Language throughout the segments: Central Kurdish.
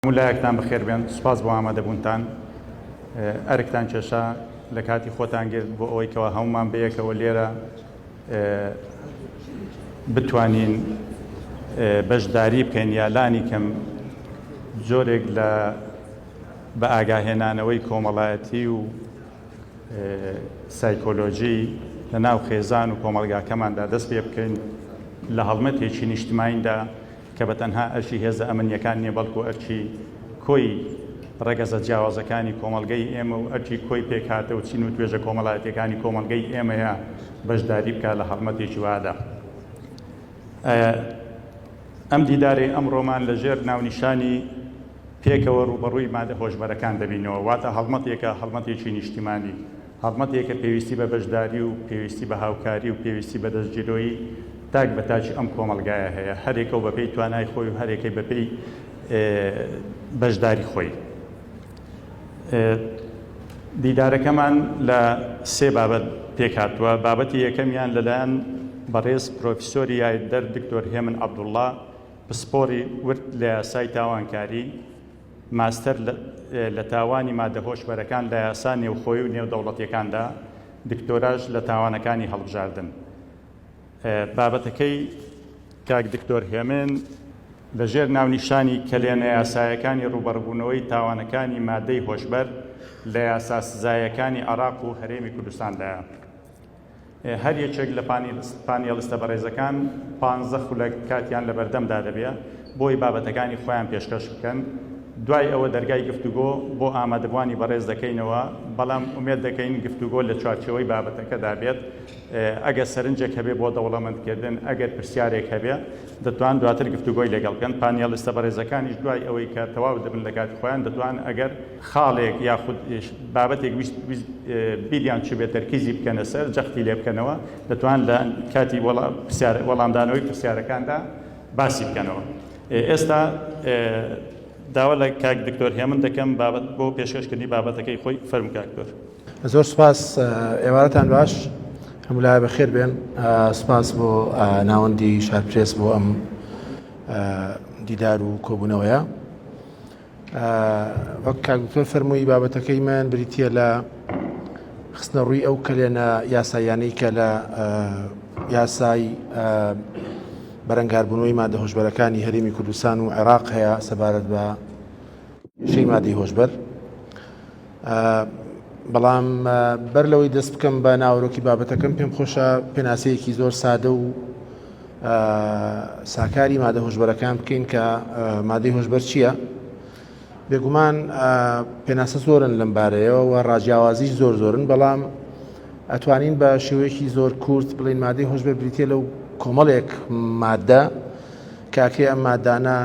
مولایەکتان بەخێر بێن، سوپاس بۆ ئامادەبوونتان. ئەرکتان کێشا لە کاتی خۆتان گرت بۆ ئەوەی کەەوە هەمومان بەیەکەوە لێرە بتوانین بەشداری بکەین یا لانی کەم جۆرێک لە بە ئاگاهێنانەوەی کۆمەڵایەتی و سایکۆلۆژی لە ناو خێزان و کۆمەڵگاکەماندا دەست پێ بکەین لە هەڵمەتێکی نیشتیمانیدا کە بە تەنها ئەرچی هێزە ئەمنیەکان نییە، بەڵکو ئەرچی کۆی ڕێگەزە جیاوازەکانی کۆمەلگەی ئێمە و ئەرچی کۆی پێکاتە و چین و توێژە کۆمەڵایەتەکانی کۆمەلگەی ئێمەیە بەشداری بکات لە هەڵمەتێکی وادا. ئەم دیدارەی ئەمڕۆمان لەژێر ناونیشانی پێکەوە ڕوبەڕووی مادە هۆشبەرەکان دەبینەوە، واتە هەڵمەتێکە، هەڵمەتێکی نیشتیمانی، هەڵمەتێکە پێویستی بە بەشداری و پێویستی بە هاوکاری و پێویستی بە دەستگیرۆیی تاک بە تاچی ئەم کۆمەلگایە هەیە، هەرێکە و بەپێی توانای خۆی و هەرێکی بەپێی بەشداری خۆی. دیدارەکەمان لە سێ بابەت پێکهاتووە. بابەتی یەکەمیان لەلایەن بەڕێز پرۆفیسۆری یاریدەر دکتۆر هێمن عەبدوڵڵا، پسپۆری ورد لە یاسای تاوانکاری، ماستەر لە تاوانی مادە هۆشبەرەکان لە یاسا نێوخۆیی و نێودەوڵەتیەکاندا، دکتۆراژ لە تاوانەکانی هەڵبژاردن. بابەتەکەی کاک دکتۆر هێمن لەژێر ناونیشانی کلێنە یاسایەکانی ڕوبەڕبوونەوەی تاوانەکانی مادەی هۆشبەر لە یاسا سزایەکانی عێراق و هەرێمی کوردستاندایە. هەر یەکێک لە پانێڵستە بەڕێزەکان 15 خولەک کاتیان لە بەردەمدا دەبێت بۆی بابەتەکانی خۆیان پێشکەش بکەن. دوای ئەوە دەرگای گفتوگۆ بۆ ئامادەبوانی بەڕێز دەکەینەوە، بەڵام ئومێد دەکەین گفتوگۆ لە چوارچێوەی بابەتەکەدا بێت. ئەگەر سەرنجێک هەبێ بۆ دەوڵەمەندکردن، ئەگەر پرسیارێک هەبێ دەتوان دواتر گفتوگۆی لەگەڵ بکەن. پانێڵستە بەڕێزەکانیش دوای ئەوەی کە تەواو دەبن لە کاتی خۆیان دەتوان ئەگەر خاڵێک یاخود بابەتێک بیریان چ بێت تەرکیزی بکەنە سەر، جەختی لێ بکەنەوە، دەتوان لە کاتی وەڵامدانەوەی پرسیارەکاندا باسی بکەنەوە. ئێستا داوا لە کاک دکتۆر هێمن دەکەم بابەت بۆ پێشکەشکردنی بابەتەکەی خۆی. فەرموو کاک دکتۆر. زۆر سوپاس، ئێوارەتان باش، هەموو بەخێر بێن. سوپاس بۆ ناوەندی شارپرێس بۆ ئەم دیدار و کۆبوونەوەیە. وەک کاک دکتۆر فەرمووی، بابەتەکەی من بریتیە لە خستنە ڕووی ئەو کلێنە یاسایانەی کە لە یاسای بەرەنگاربوونەوەی مادە هۆشبەرەکانی هەرێمی کوردستان و عێراق هەیە سەبارەت بە شەی مادەی هۆشبەر. بەڵام بەر لەوەی دەست بکەم بە ناوەڕۆکی بابەتەکەم، پێم خۆشە پێناسەیەکی زۆر سادە و ساکاری مادە هۆشبەرەکان بکەین کە مادەی هۆشبەر چییە. بێگومان پێناسە زۆرن لەم بارەیەوە و ڕاجیاوازیش زۆرن، بەڵام ئەتوانین بە شێوەیەکی زۆر کورت بڵین مادەی هۆشبەر بریتیە لەو کۆمەڵێک مادە کاکێ ئەم مادانە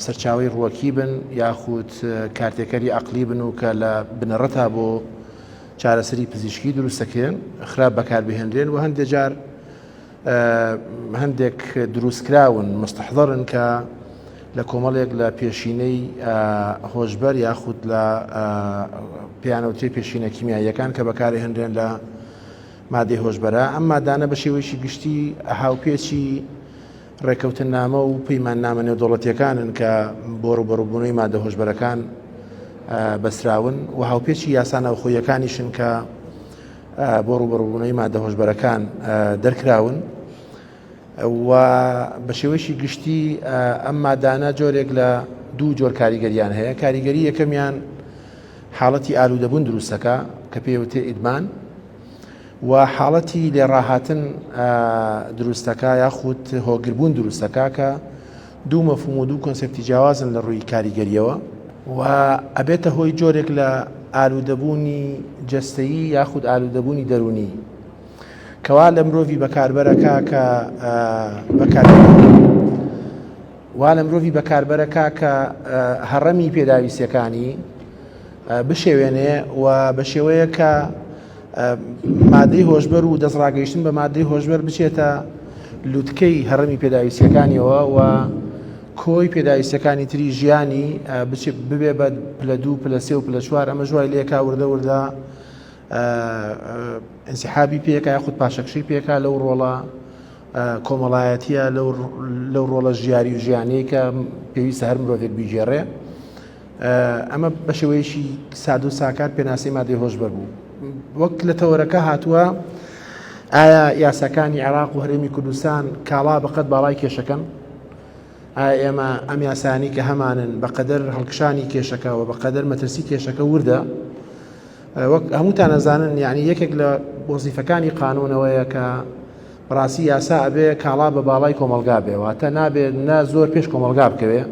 سەرچاوی ڕووەکی بن یاخود کارتێکەری عەقلی بن و کە لە بنەڕەتا بۆ چارەسەری پزیشکی دروستەکەن، خراپ بەکاربهێنرێن و هەندێک جار هەندێک دروستکراون مستەحضەرن کە لە کۆمەڵێک لە پێشینەی هۆشبەر یاخود لە پیانەوتەی پێشینە کیمیاییەکان کە بەکارهێنرێن لە مادەی هۆشبەرە. ئەم مادانە بە شێوەیەکی گشتی هاوپێچی ڕێکەوتنامە و پەیماننامە نێودەوڵەتیەکانن کە بۆ ڕوبەڕووبوونەوەی مادە هۆشبەرەکان بەسراون و هاوپێچی یاسا ناوخۆییەکانیشن کە بۆ ڕوبەڕووبوونەوەی مادە هۆشبەرەکان دەرکراون. و بە شێوەیەکی گشتی ئەم مادانە جۆرێک لە دوو جۆر کاریگەریان هەیە. کاریگەری یەکەمیان حاڵەتی ئالوودەبوون دروستەکە کە پێوتێ ئیدمان، و حاڵەتی لێڕاهاتن دروستەکە یاخود هۆگربوون دروستەکە کە دوو مەفهوم و دوو کۆنسێپتی جیاوازن لە ڕووی کاریگەریەوە و ئەبێتە هۆی جۆرێک لە ئالوودەبوونی جەستەیی یاخود ئالوودەبوونی دەرونی کەوا لە مرۆڤی بەکاربەرەکە کە کە هەڕەمی پێداویستیەکانی بشێوێنێ و بە شێوەیە کە مادەی هۆشبەر و دەستڕاگەیشتن بە مادەی هۆشبەر بچێتە لووتکەی هەڕەمی پێداویستیەکانیەوە و کۆی پێداویستەکانی تری ژیانی ببێ بە پلە 2 پلە 3 و پلە 4. ئەمە ژوای لێکا وردە ئەنسیحابی پێکا یاخود پاشەکشەی پێکا لەو ڕۆڵە کۆمەڵایەتیە، لەو ڕۆڵە ژیاری و ژیانەی کە پێویستە هەر مرۆڤێک بیجێڕێ. ئەمە بە شێوەیەکی ساد و ساکار پێناسی مادەی هۆشبەر بوو. وەک لە تەوەرەکە هاتووە ئایا یاساکانی عێراق و هەرێمی کوردستان کاڵا بەقەت باڵای کێشەکەن؟ ئایا ئێمە ئەم یاسانی کە هەمانن بەقەدەر هەڵکشانی کێشەکەەوە بەقەدەر مەترسی کێشەکە وردە؟ وەک هەمووتان نەزانن یعنی یەکێک لە وەزیفەکانی قانونەوەیە کە بەڕاستی یاسا ئەبێ کاڵا بە باڵای کۆمەلگا بێ، واتە نابێت نە زۆر پێش کۆمەلگا بکەوێ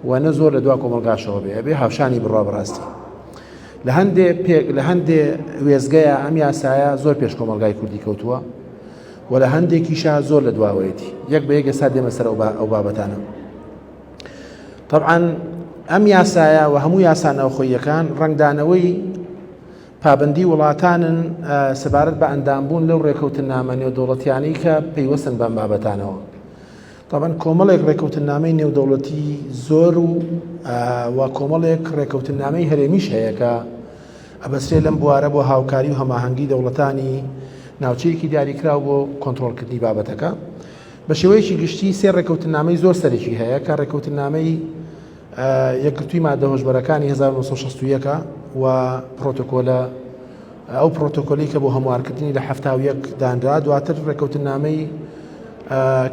و نە زۆر لە دوا کۆمەلگاشەوە بێ، ئەبێ هاوشانی بڕوا بەڕاستی. لە هەندێ وێزگەیە ئەم یاسایە زۆر پێش کۆمەلگای کوردی کەوتووە و لە هەندێکیشا زۆر لە دواوەیەتی، یەک بە یەک ئێستا دێمە سەر ئەو بابەتانە. طبعاً ئەم یاسایە و هەموو یاسانەوەخۆیەکان ڕنگدانەوەی پابندی وڵاتانن سەبارەت بە ئەندامبوون لەو ڕێکەوتنامە نێودەوڵەتیانەی کە پەیوەستن بەم بابەتانەوە. طبعاً کۆمەڵێک ڕێکەوتنامەی نێودەوڵەتی زۆر و کۆمەڵێک ڕێکەوتنامەی هەرێمیش هەیە کە ئەبەسرێ لەم بوارە بۆ هاوکاری و هەماهەنگی دەوڵەتانی ناوچەیەکی دیاریکراو بۆ کۆنتڕۆڵکردنی بابەتەکە. بە شێوەیەکی گشتی سێ ڕێکەوتنامەی زۆر سەرێکی هەیە کە ڕێکەوتنامەی یەکگرتووی مادە هۆشبەرەکانی 1961 و پرۆتۆکۆلە ئەو پرۆتۆکۆلی کە بۆ هەموارکردنی لە 71 دانرا، دواتر ڕێکەوتنامەی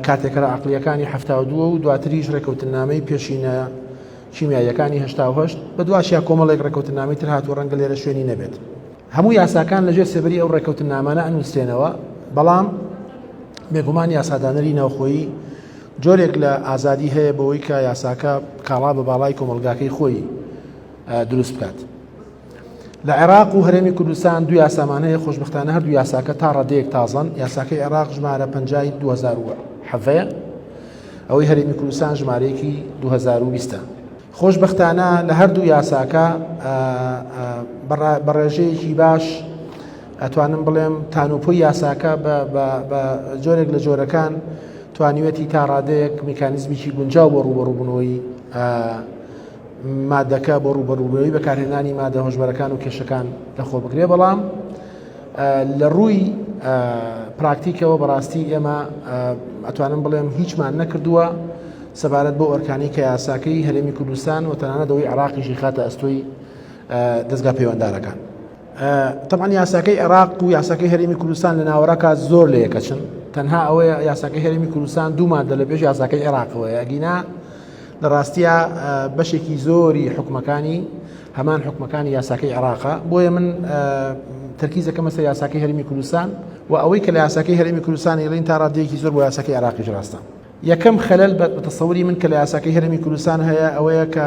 کاتێکەرە عەقلیەکانی 72 و دواتریش ڕێکەوتنامەی پێشینە کیمیاییەکانی 88 بە دواشیا کۆمەڵێک ڕێکەوتنامەی تر هاتووە ڕەنگە لێرە شوێنی نەبێت. هەموو یاساکان لەژێر سێبەری ئەو ڕێکەوتنامانە ئەنووسێنەوە، بەڵام بێگومان یاسادانەری ناوخۆیی جۆرێک لە ئازادی هەیە بەوەی کە یاساکە کاڵا بە باڵای کۆمەلگاکەی خۆی دروست بکات. لە عێراق و هەرێمی کوردستان دوو یاسامان هەیە، خۆشبەختانە هەردوو یاساکە تا ڕادەیەک تازەن. یاساکەی عێراق ژمارە 50 2007ەیە، ئەوەی هەرێمی کوردستان ژمارەیەکی 2020. خۆشبەختانە لە هەردوو یاساکە بە ڕێژەیەکی باش ئەتوانم بڵێم تانوپۆی یاساکە بە جۆرێک لە جۆرەکان توانیوێتی تا ڕادەیەک میکانیزمیکی گونجاو بۆ ڕوبەڕووبوونەوەی مادەکە بۆ ڕوبەڕووبوونەوەی بەکارهێنانی مادە هۆشبەرەکان و کێشەکان لەخۆ بگرێ. بەڵام لە ڕووی پراکتیکەوە بەڕاستی ئێمە ئەتوانم بڵێم هیچمان نەکردووە سەبارەت بۆ ئەرکانی کە یاساکەی هەرێمی کوردستان و تەنانەت ئەوەی عێراقیشی خاتە ئەستۆی دەستگا پەیوەنددارەکان. طبعاً یاساکەی عێراق و یاساکەی هەرێمی کوردستان لە ناوەڕاکە زۆر لە یەکەچن، تەنها ئەوەیە یاساکەی هەرێمی کوردستان دوو مادە لە پێش یاساکەی عێراقەوەیە، ئەگینا لە ڕاستیە بەشێکی زۆری حکومەکانی هەمان حکومەکانی یاساکەی عێراقە. بۆیە من تەرکیزەکەمە سەر یاساکەی هەرێمی کوردستان و ئەوەی کە لە یاساکەی هەرێمی کوردستان ئێڵین تا ڕادەیەکی زۆر بۆ یاساکەی عێراقیش ڕاستە. یەکەم خەلەل بە تەسەووری من کە لە یاساکەی هەرێمی کوردستان هەیە ئەوەیە کە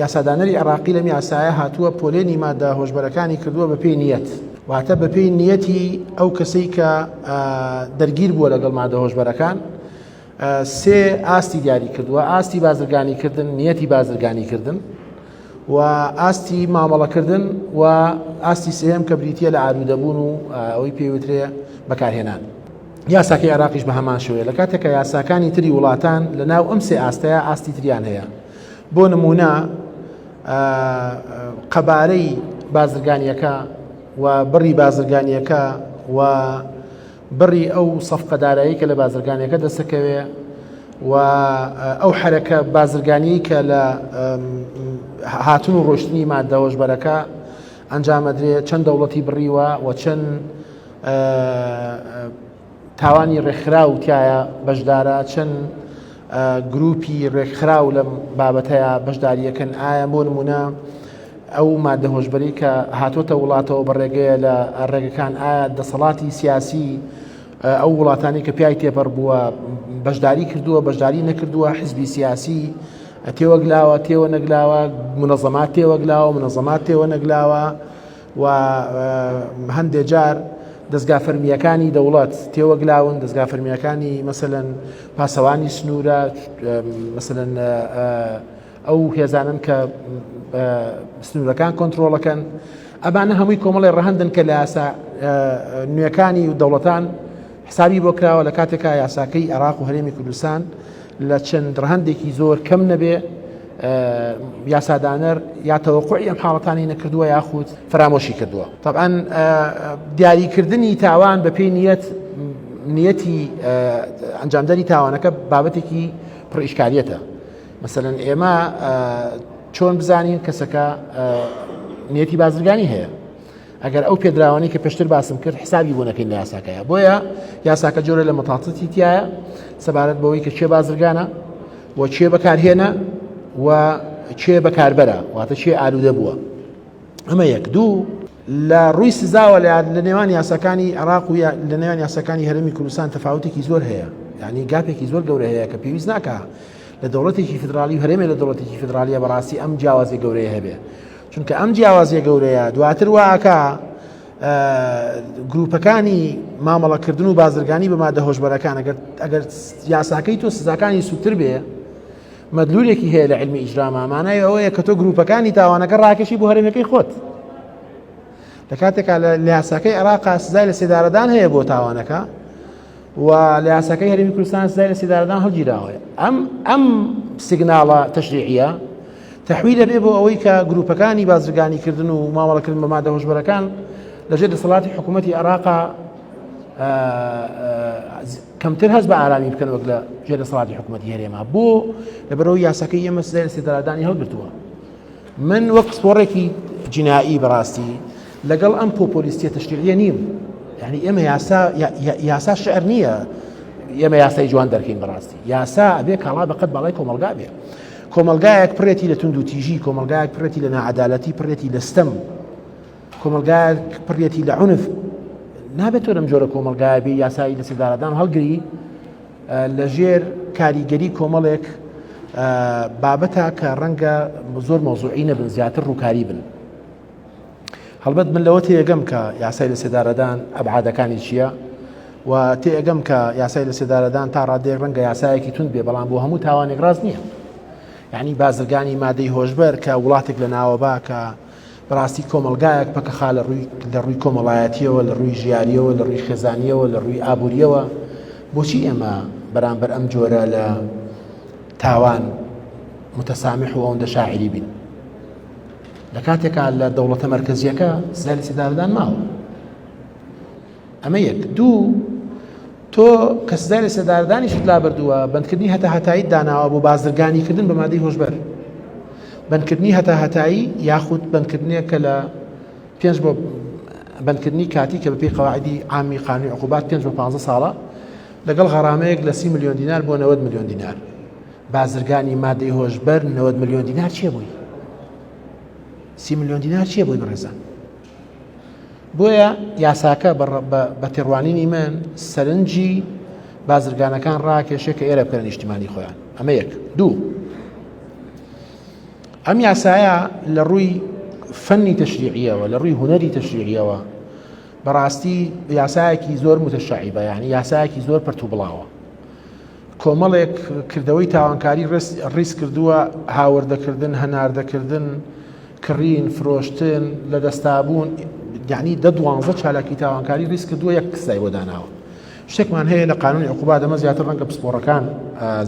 یاسادانەری عێراقی لەم یاسایە هاتووە پۆلێنی مادە هۆشبەرەکانی کردووە بە پێی نیەت، واتە بە پێی نیەتی ئەو کەسەی کە دەرگیر بووە لەگەڵ مادە هۆشبەرەکان سێ ئاستی دیاری کردووە: ئاستی بازرگانیکردن، نیەتی بازرگانیکردن و ئاستی مامەڵەکردن و ئاستی سێهەم کە بریتیە لە ئالوودەبوون و ئەوەی پێوترێ بەکارهێنان. یاساکەی عێراقیش بە هەمان شێوەیە. لە کاتێککە یاساکانی تری وڵاتان لە ناو ئەم سێ ئاستەیە ئاستی تریان هەیە. بۆ نمونە قەبارەی بازرگانیەکە و بڕی بازرگانیەکە و بڕی ئەو سەفقەدارایی کە لە بازرگانیەکە دەسەکەوێ و ئەو حرەکە بازرگانی کە لە هاتون و ڕۆشتنی مادە هۆشبەرەکە ئەنجامەدرێت، چەند دەوڵەتی بڕیوە و چەند تاوانی ڕێکخراو تایە بەشدارە، چەند گروپی ڕێکخراو لەم بابەتەیە بەشداریەکەن. ئایا بۆ نمونە ئەو مادە هۆشبەری کە هاتۆتە وڵاتەوە بە ڕێگەیە لە ڕێگەکان ئایا دەسەڵاتی سیاسی ئەو وڵاتانی کە پیای تێپەڕ بووە بەشداری کردووە، بەشداری نەکردووە، حیزبی سیاسی تێوەگلاوە، تێوە نەگلاوە، منەظەمات تێوەگلاوە، منەظەمات تێوە نەگلاوە و هەندێک جار دەستگا فەرمیەکانی دەوڵەت تێوەگلاون، دەستگا فەرمیەکانی مەسەلەن پاسەوانی سنوورە، مەسەلەن ئەو هێزانن کە سنوورەکان کۆنتڕۆڵەکەن. ئەبانە هەمووی کۆمەڵی ڕەهەندن کە لە یاسا نوێەکانی و دەوڵەتان حسابی بۆ کراوە لە کاتێکا یاساکەی عێراق و هەرێمی کوردستان لە چەند ڕەهەندێکی زۆر کەم نەبێ یاسادانەر یا تەوەقوعی ئەم حاڵەتانی نەکردووە یاخود فرامۆشی کردووە. طبعاً دیاریکردنی تاوان بە پێی نیەتی ئەنجامداری تاوانەکە بابەتێکی پڕ ئیشکالیەتە. مثلەن ئێمە چۆن بزانین کەسەکە نیەتی بازرگانی هەیە ئەگەر ئەو پێدراوانی کە پێشتر باسم کرد حسابی بۆ نەکەین لە یاساکەیە بۆیە یاساکە جۆرە لە مەتاڵەتی تایە سەبارەت بەوەی کە چێ بازرگانە و چێ بەکارهێنە و چێ بەکاربەرە واتە چێ ئالوودە بووە ئەمە یەک دوو لە ڕووی سزاوە لە نێوان یاساکانی عێراق و لە نێوان یاساکانی هەرێمی کوردستان تەفاوتێکی زۆر هەیە یعنی گاپێکی زۆر گەورە هەیە کە پێویست ناکە لە دەوڵەتێکی فدرالی و هەرێمێ لە دەوڵەتێکی فدرالیە بەڕاستی ئەم جیاوازی گەورەیە هەبێ چونکە ئەم جیاوازیە گەورەیە دواتر واکە گروپەکانی مامەڵەکردن و بازرگانی بە مادە هۆشبەرەکان ئەگەر یاساکەی تۆ سزاکانی سووتر بێ مەدلولێکی هەیە لە علمی ئیجرامە مانای ئەوەیە کە تۆ گروپەکانی تاوانەکە ڕاکێشی بۆ هەرێمەکەی خۆت لە کاتێکا لە یاساکەی عێراق سزای لە سێدارەدان هەیە بۆ تاوانەکە و لە یاساکەی هەرێمی کوردستان سزای لە سێدارەدان هەڵگیراوە ئەم سیگناڵە تەشریعیە تەحویلە بێ بۆ ئەوەی کە گروپەکانی بازرگانیکردن و مامەڵەکردن بە مادە هۆشبەرەکان لەژێر دەسەڵاتی حکوومەتی عێراقا کەمتر هەست بە ئارامی بکەن وەک لە ژێر دەسەڵاتی حکوومەتی هەرێما بۆ لەبەرەوەی یاساکەی ئێمە سزای لە سێدارەدانی هەڵگرتووە من وەک سپۆڕێکی جینایی بەڕاستی لەگەڵ ئەم پۆپۆلیستیە تەشریعیە نیم یعنی ئێمە یاسا شعر نییە ئێمە یاسای جوان دەرکەین بەڕاستی یاسا ئەبێ کاڵا بەقەت باڵای کۆمەلگا بێ کۆمەلگایەک پڕێتی لە تونند و تیژی کۆمەلگایەک پڕێتی لە نائەدالەتی پڕێتی لە ستەم کۆمەلگایەک پڕێتی لە عنف نابێت تۆ لەم جۆرە کۆمەلگایە بێ یاسایی لە سێدارەدان هەڵگری لە ژێر کاریگەری کۆمەڵێک بابەتە کە ڕەنگە زۆر مۆزوعی نەبن زیاتر ڕووکاری بن هەڵبەت من لەوە تێگەم کە یاسای لە سێدارەدان ئەبعادەکانی چییە و تێگەم کە یاسای لە سێدارەدان تا ڕادێک ڕەنگە یاسایەکی تون بێ بەڵام بۆ هەموو تاوانێک ڕاست نییە یعنی بازرگانی مادەی هۆشبەر کە وڵاتێک لە ناوەبا کە بەڕاستی کۆمەلگایەک پەکەخا لە ڕووی کۆمەڵایەتیەوە لە ڕووی ژیاریەوە لە ڕووی خێزانیەوە لە ڕووی ئابوووریەوە بۆچی ئێمە بەرامبەر ئەم جۆرە لە تاوان متەسامح و ئەوەندە شاعری بین لە کاتێکا لە دەوڵەتە مەرکەزیەکە سزای لە سێدارەدان ماوە ئەمە یەک دوو تۆ کە سزای لە سێدارەدانیشت لابردووە بەندکردنی هەتا هەتایی داناوە بۆ بازرگانیکردن بە مادەی هۆشبەر بەندکردنی هەتا هەتایی یاخود بەندکردنێک کە لە پێنج بۆ بەندکردنی کاتی کە بەپێی قەواعیدی عامی قانونی عقوبات 5 بۆ 15 ساڵە لەگەڵ غەرامەیەک لە 30 ملیۆن دینار بۆ 90 ملیۆن دینار بازرگانی مادەی هۆشبەر 90 ملیۆن دینار چییە بووی 30 ملیۆن دینار چییە بووی بەڕێزان بۆیە یاساکە بە تێڕوانینی من سەرنجی بازرگانەکان ڕاکێشێ کە ئێرە بکەن نیشتیمانی خۆیان ئەمە یەک دوو ئەم یاسایە لە ڕووی فەنی تەشریعیەوە لە ڕووی هونەری تەشریعیەوە بەڕاستی یاسایەکی زۆر متەشعیبە یعنی یاسایەکی زۆر پەرتو بڵاوە کۆمەڵێک کردەوەی تاوانکاری ڕیس کردووە هاوردەکردن هەناردەکردن کڕین فرۆشتن لە دەستابوون یعنی 12 چالاکی تاوانکاری ڕیس کردووە یەک کسای بۆ داناوە شتێکمان هەیە لە قانونی عقوبات ئەمە زیاتر ڕەنگە پسپۆڕەکان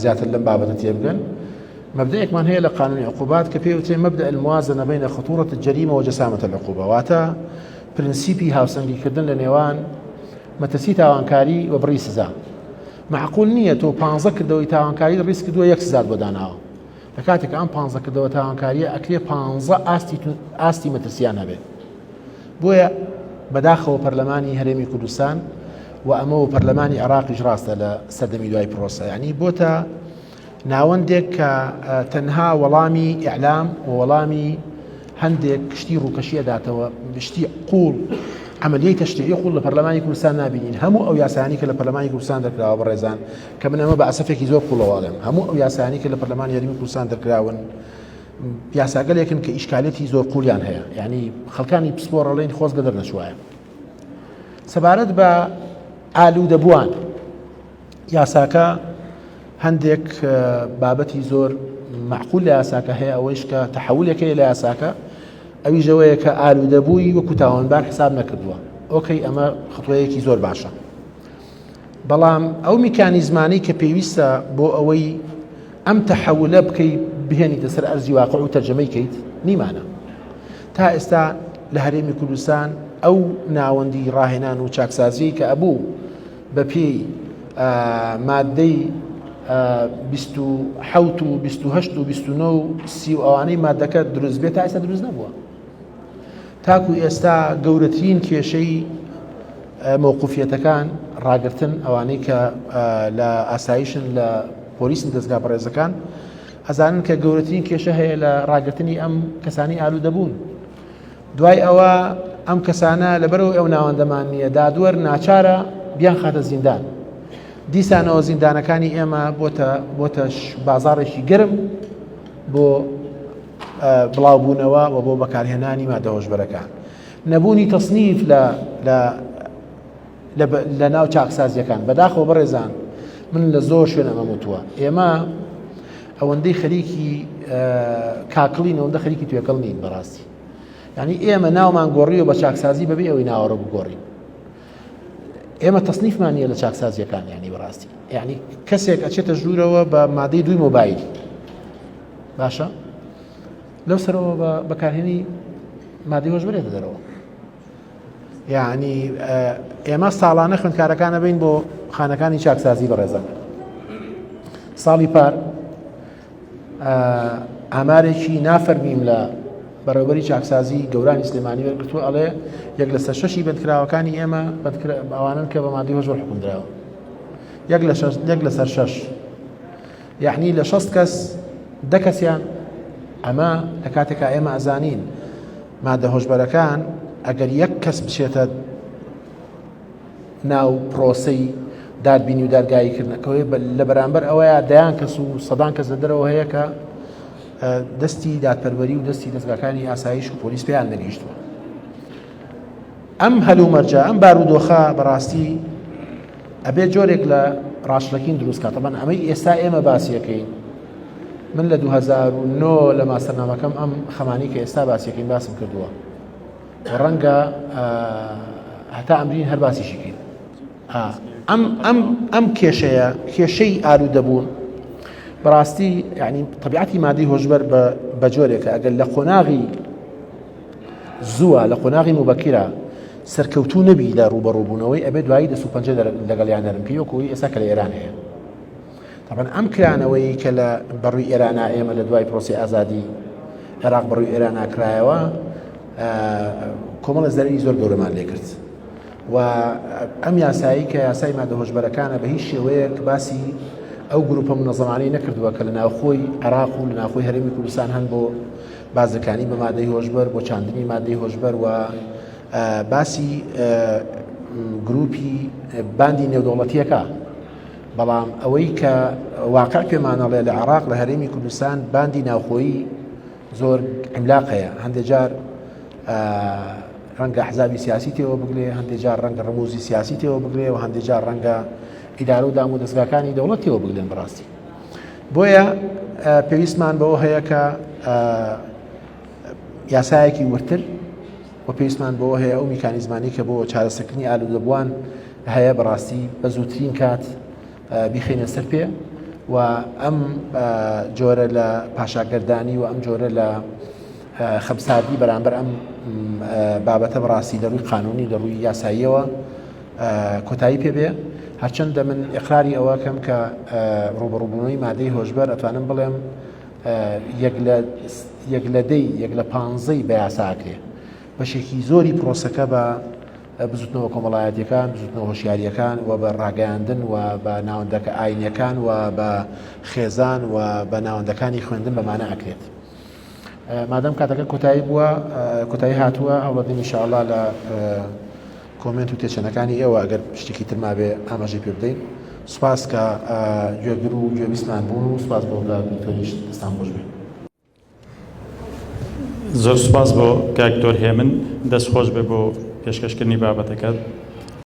زیاتر لەم بابەتە تێبگەن مبدأێکمان هەیە لە قانونی عقوبات کە پێی وتێ مبدأ الموازنة بين خطورة الجريمة وجسامة العقوبة واتە پرینسیپی هاوسەنگیکردن لە نێوان مەترسی تاوانکاری و بڕی سزا معقول نییە تۆ 15 کردەوەی تاوانکاری ڕیس کردووە یەک سزات بۆ داناوە لە کاتێک ئەم 15 کردەوە تاوانکاریە ئەکرێ 15 ئاستی مەترسیان هەبێت بۆیە بەداخەوە پەرلەمانی هەرێمی کوردستان و ئەمە و پەرلەمانی عێراقیش ڕاستە لە سەردەمی دوای پرۆسە یعنی بۆتە ناوەندێک کە تەنها وەڵامی ئیعلام و وەڵامی هەندێک شتی ڕووکەشیە داتەوە شتی قوڵ عملیەی تەشریعی قوڵ لە پەرلەمانی کوردستان نابینین هەموو ئەو یاسایانی کە لە پەرلەمانی کوردستان دەرکراوە بەڕێزان کە من ئەمە بە ئەسەفێکی زۆر قوڵەوەڵێم هەموو ئەو یاسایانی کە لە پەرلەمانی هەرێمی کوردستان دەرکراون یاساگەلێکن کە ئیشکالێتی زۆر قوڵیان هەیە یعنی خەڵکانی پسپۆڕەڵێن خۆزگە دەرنەچوایە سەبارەت بە ئالوودەبووان یاساکە هەندێک بابەتی زۆر معقول لە یاساکە هەیە ئەوەیش کە تەحولێکی لە یاساکە ئەویش ئەوەیە کە ئالوودەبووی وەکو تاوانبار حساب نەکردووە ئۆکەی ئەمە خطوەیەکی زۆر باشە بەڵام ئەو میکانیزمانەی کە پێویستە بۆ ئەوەی ئەم تەحولە بکەی بهێنیتە سەر ئەرزی واقع و تەرجەمەی کەیت نیمانە تا ئێستا لە هەرێمی کوردستان ئەو ناوەندی ڕاهێنان و چاکسازی کە ئەبوو بە پێی مادەی 27 و 28 و 29 و 30 ئەوانەی مادەکە دروست بێت تا ئێستا دروست نەبووە تاکو ئێستا گەورەترین کێشەی مووقوفیەتەکان ڕاگرتن ئەوانەی کە لە ئاسایشن لە پۆلیسن دەستگا بەڕێزەکان ئەزانن کە گەورەترین کێشە هەیە لە ڕاگرتنی ئەم کەسانی ئالوودەبوون دوای ئەوە ئەم کەسانە لەبەرەوەی ئەو ناوەندەمان نییە دادوەر ناچارە بیان خاتە زیندان دیسانەوە زیندانەکانی ئێمە بۆتە بازاڕێکی گرم بۆ بڵاوبوونەوە و بۆ بەکارهێنانی مادە هۆشبەرەکان نەبوونی تەصنیف لە ناو چاکسازیەکان بەداخەوە بەڕێزان من لە زۆر شوێن ئەمە وتووە ئێمە ئەوەندەی خەریکی کاکڵین ئەوەندە خەریکی توێکەڵ نین بەڕاستی یعنی ئێمە ناومان گۆڕیوە بە چاکسازی بەبێ ئەوەی ناوەڕە بگۆڕین ئێمە تەصنیفمان نییە لە چاکسازیەکان یعنی بەڕاستی یعنی کەسێک ئەچێتە ژوورەوە بە مادەی دوی مۆبایل باشە لەو سەرەوە بە بەکارهێنی مادەی هۆشبەرێتە دەرەوە یعنی ئێمە ساڵانە خوێندکارەکانە بین بۆ خانەکانی چاکسازی بەڕێزان ساڵی پار ئامارێکی نافەرمیم لە بەڕێوەبەری چاکسازی گەورانی سلێمانی وەرگرتووە ئەڵێ 1/6 بەندکراوەکانی ئێمە ئەوانن کە بە مادەی هۆشبەر حکوم درراوە 1/6 یعنی لە 6 کەس 10 کەسیان ئەمە لە کاتێکا ئێمە ئەزانین مادە هۆشبەرەکان ئەگەر یەک کەس بچێتە ناو پرۆسەی دادبینی و دادگاییکردنەوەی لە بەرامبەر ئەوەیە دەیان کەس و سەدان کەس لە دەرەوە هەیە کە دەستی دادپەروەری و دەستی دەستگاکانی ئاسایش و پۆلیس پێیان نەگەیشتووە ئەم هەلومەرجە ئەم بارودۆخە بەڕاستی ئەبێت جۆرێک لە ڕاشلەکین دروستکات تەبەن ئەمەی ئێستا ئێمە باسیەکەین من لە 2009 لە ماستەرنامەکەم ئەم خەمانی کە ئێستا باسیەکەین باسم کردووە ڕەنگە هەتا ئەمرین هەر باسیشی کرد ئەم کێشەی ئالوودەبوون بەڕاستی یعنی طبیعەتی مادەی هۆشبەر بە جۆرێکە ئەگەر لە قۆناغی زووە لە قۆناغی مبەکیرە سەرکەوتوو نەبی لە ڕوبەڕووبوونەوەی ئەبێت دوایی دەست و پەنجە لەگەڵیان نەرم پیوەکەوەی ئێستا کە لە ئێران هەیە طبعا ئەم کرانەوەی کە لە بەڕووی ئێرانا ئێمە لە دوای پرۆسی ئازادی عێراق بەڕووی ئێرانا کرایەوە کۆمەڵە زەرری زۆر گەورەمان لێ کرد و ئەم یاسایی کە یاسای مادە هۆشبەرەکانە بە هیچ شێوەیەک باسی ئەو گروپە منەظەمانەی نەکردووە کە لە ناوخۆی عێراق و لە ناوخۆی هەرێمی کوردستان هەن بۆ بازرگانی بە مادەی هۆشبەر بۆ چاندنی مادەی هۆشبەر و باسی گروپی باندی نێودەوڵەتیەکە بەڵام ئەوەی کە واقع پێمانەڵێ لە عێراق لە هەرێمی کوردستان باندی ناوخۆیی زۆر عیملاق هەیە هەندێک جار ڕەنگە حزابی سیاسی تێوە بگرێ هەندێک جار ڕەنگە ڕموزی سیاسی تێوە بگرێ و هەندێک جار ڕەنگە ئیدارە و دام و دەستگاکانی دەوڵەت تێوە بگرێن بەڕاستی بۆیە پێویستمان بەوە هەیە کە یاسایەکی ورتر و پێویستمان بەوە هەیە ئەو میکانیزمانی کە بۆ چارەسەرکردنی ئالوودەبووان هەیە بەڕاستی بە زووترین کات بیخینە سەر پێ و ئەم جۆرە لە پاشاگەردانی و ئەم جۆرە لە خەمساردی بەرامبەر ئەم بابەتە بەڕاستی لە ڕووی قانونی لە ڕووی یاساییەوە کۆتایی پێبێ هەرچەندە من ئیقراری ئەوە کەم کە ڕوبەڕووبوونەوەی مادەی هۆشبەر ئەتوانم بڵێم یەک لە 15 بە یاساکرێ بەشێکی زۆری پرۆسەکە بە بزوتنەوە کۆمەڵایەتیەکان بزوتنەوە هۆشیاریەکان و بە ڕاگەیاندن و بە ناوەندەکە ئاینیەکان و بە خێزان و بە ناوەندەکانی خوێندن بەمانە ئەکرێت مادەم کاتەکە کۆتایی بووە کۆتایی هاتووە هەوڵەدەین ئینشاءالله لە کۆمنت و تێچەنەکانی ئێوە ئەگەر شتێکی تر مابێ ئاماژەی پێ بدەین سوپاس کە گوێگر و گوێبیستمان بوون و سوپاس بۆ تۆنیش دەستان خۆش بێن زۆر سوپاس بۆ کاکتۆر هێمن دەست خۆش بێ بۆ پێشکەشکردنی بابەتەکەت